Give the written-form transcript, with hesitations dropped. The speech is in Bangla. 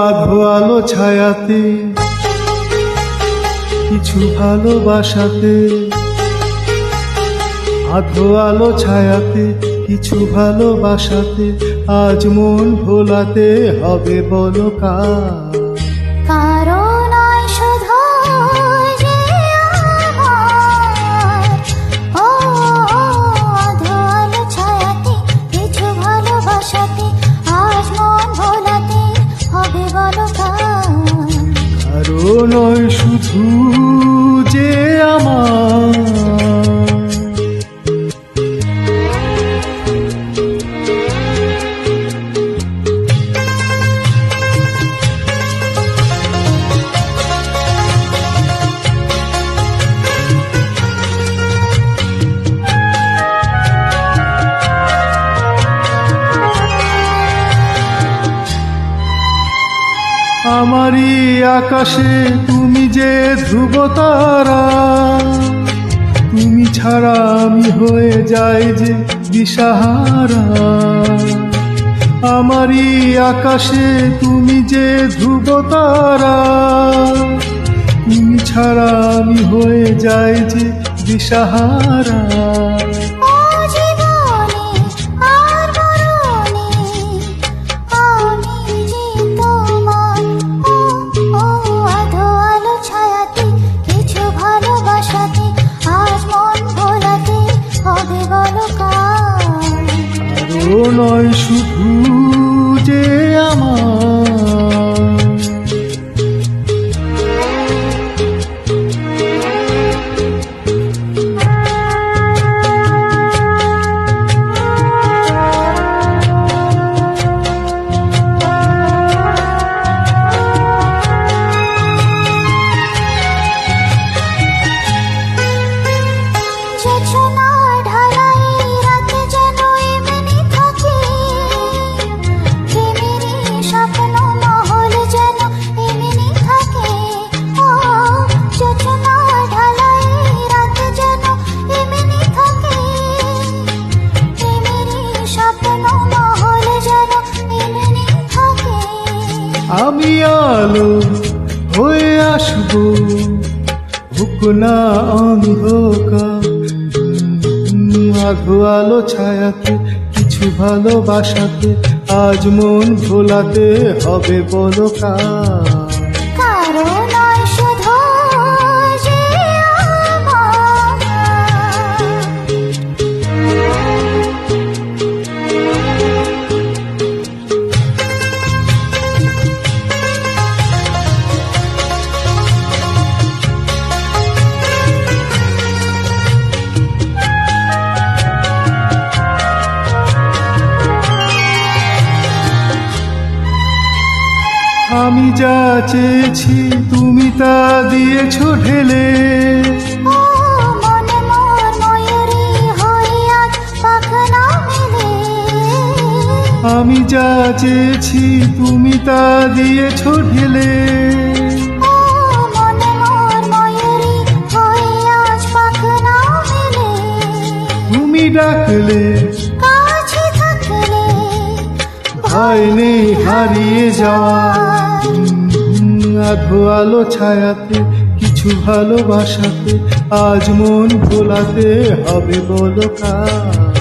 আধো আলো ছায়াতে কিছু ভালোবাসাতে, আধো আলো ছায়াতে কিছু ভালোবাসাতে, আজ মন ভোলাতে হবে বলো কার? কারণ শুধু যে আমার, ও আধো আলো ছায়াতে কিছু ভালোবাসাতে, আজ মন ভোলাতে হবে বলো কার? কারণ শুধু যে আমার, আমারই আকাশে তুমি যে ধ্রুব তারা, তুমি ছাড়া আমি হয়ে যাই যে দিশাহারা। আমারই আকাশে তুমি যে ধ্রুব তারা, তুমি ছাড়া আমি হয়ে যাই যে দিশাহারা। নয় শুধু যে আমার, আমি আলো হয়ে আসবো, হোক না অন্ধকার। আধো আলো ছায়াতে কিছু ভালোবাসাতে, আজ মন ভোলাতে হবে বলো কার? আমি যা চেয়েছি তুমি তা দিয়েছো ঢেলে, আমি যা চেয়েছি তুমি তা দিয়েছো ঢেলে। তুমি ডাকলে ভয় নেই হারিয়ে যাওয়া। আধো আলো ছায়াতে কিছু ভালোবাসাতে, আজ মন ভোলাতে হবে বলো কার?